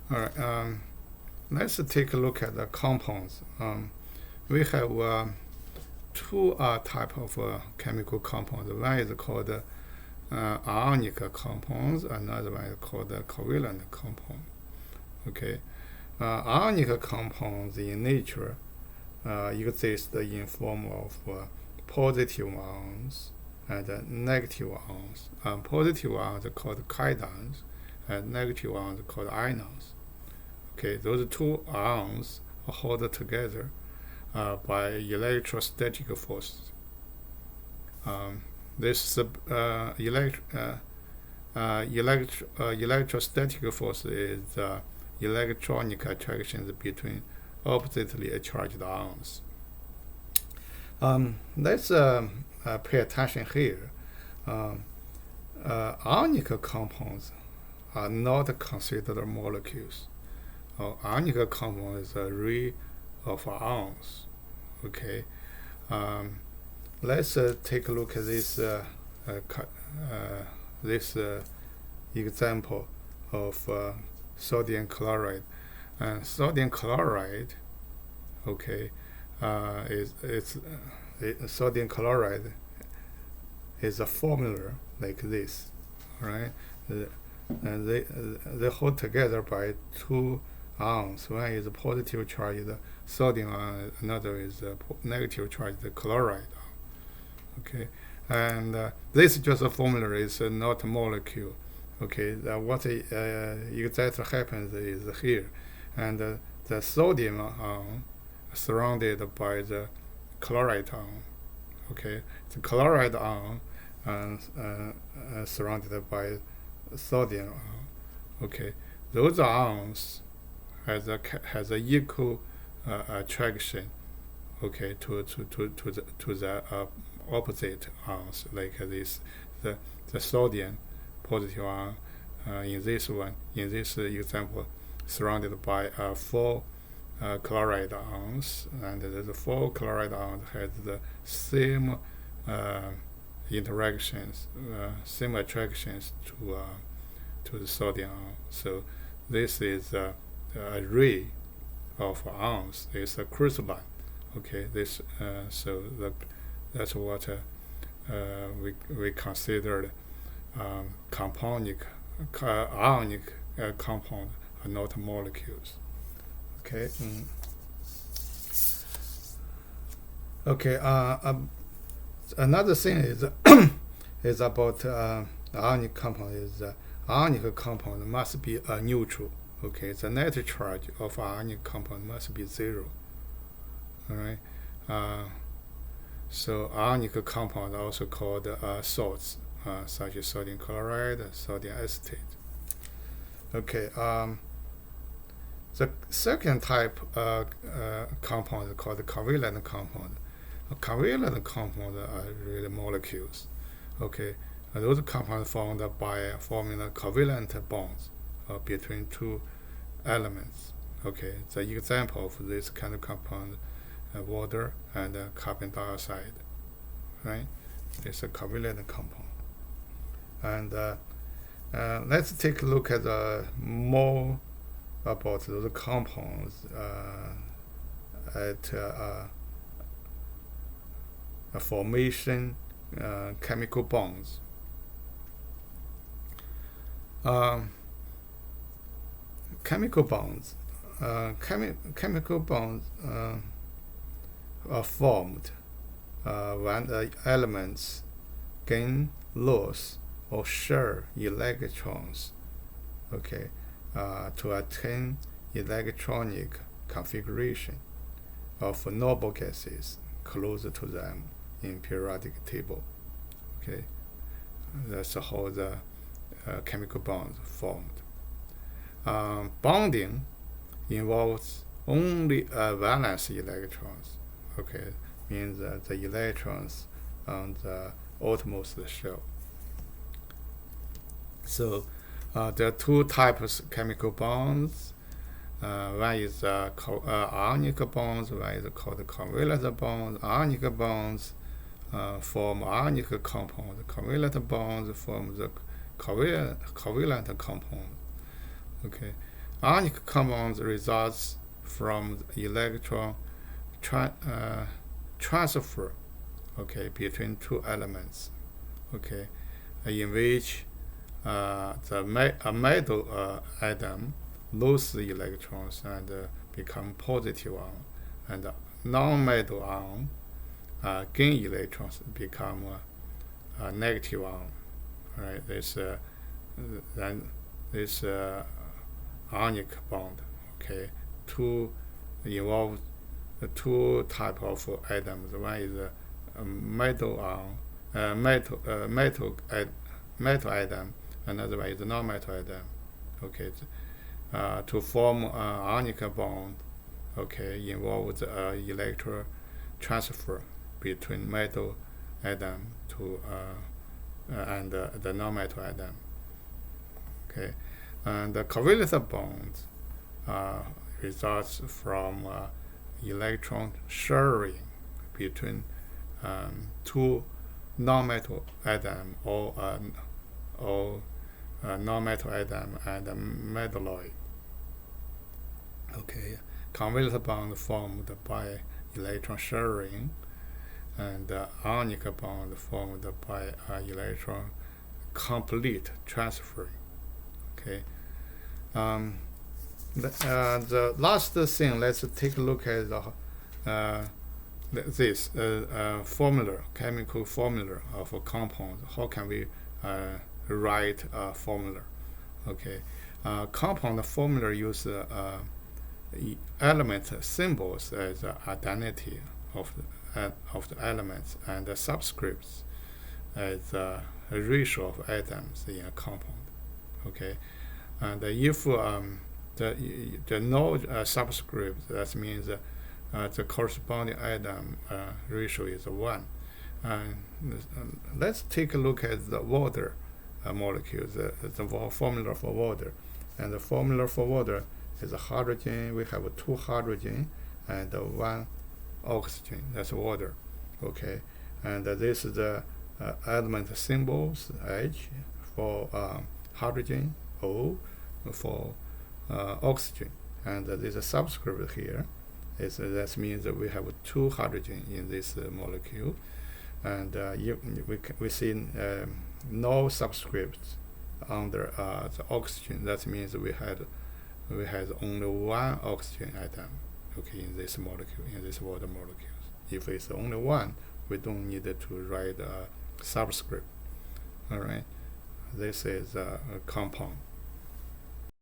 All right. Let's take a look at the compounds. We have two type of chemical compounds. One is called ionic compounds. Another one is called covalent compound. Okay. Ionic compounds in nature exist in form of positive ions and negative ions. Positive ions are called cations, and negative ions are called anions. Okay, those two ions are held together by electrostatic forces. This electrostatic force is electronic attractions between oppositely charged ions. Let's pay attention here. Ionic compounds are not considered molecules. Ionic compound is a array of ions. Okay, let's take a look at this example of sodium chloride. And sodium chloride, okay, sodium chloride is a formula like this, right? And they hold together by two ions. One is a positive charged sodium ion, another is a negative charged chloride ion. Okay, and this just a formula, is not a molecule. Okay, what exactly happens is here, and the sodium ion surrounded by the chloride ion. Okay, the chloride ion surrounded by sodium ion. Okay, those ions has a equal attraction, okay, to the opposite ions, like this, the sodium positive ion in this example surrounded by four chloride ions, and the four chloride ions has the same interactions, same attractions to the sodium ion. So this is a array of ions. It's a crucible. Okay, this that's what we considered ionic compound are not molecules. Okay. Okay. Another thing is is about ionic compound. Is ionic compound must be neutral. Okay, the net charge of ionic compound must be zero. All right. So ionic compound also called salts, such as sodium chloride, sodium acetate. Okay. The second type compound is called covalent compound. Covalent compounds are really molecules. Okay, those compounds formed by forming covalent bonds between two elements. Okay, the example of this kind of compound, water and carbon dioxide. Right, it's a covalent compound. And let's take a look at more about those compounds at formation, chemical bonds. Chemical bonds. Chemical bonds are formed when the elements gain, lose, or share electrons. Okay, to attain electronic configuration of noble gases closer to them in periodic table. Okay, that's how the chemical bonds formed. Bonding involves only valence electrons. Okay, means the electrons on the outermost shell. So there are two types of chemical bonds. One is ionic bonds, one is called covalent bonds. Ionic bonds form ionic compound. Covalent bonds form the covalent compound. Okay, Ionic compounds results from electron transfer, okay, between two elements, okay, in which a metal atom loses electrons and become positive ion, and non-metal ion gain electrons, become negative ion. Right? Then this ionic bond, okay, involve the two type of atoms. One is a metal ion, metal atom. Another one is a non-metal atom. Okay, to form ionic bond, okay, involves electron transfer between metal atom to and the non-metal atom. Okay, and the covalent bonds results from electron sharing between two non-metal atom or non-metal atom and metalloid. Okay, covalent bond formed by electron sharing, and ionic bond formed by electron complete transfer. Okay. The last thing, let's take a look at this formula, chemical formula of a compound. How can we write a formula? Okay, compound formula use element symbols as identity of the elements, and the subscripts as a ratio of atoms in a compound. Okay, and if the no subscript, that means the corresponding atom ratio is 1. Let's take a look at the water molecules, the formula for water. And the formula for water is a hydrogen. We have 2 hydrogen and 1 oxygen. That's water. Okay, and this is the element symbols: H for hydrogen, O for oxygen, and there's a subscript here. That means that we have 2 hydrogen in this molecule, and we see no subscripts under the oxygen. That means we had only 1 oxygen atom, okay, in this molecule, in this water molecules. If it's only 1, we don't need to write a subscript. All right, this is a compound.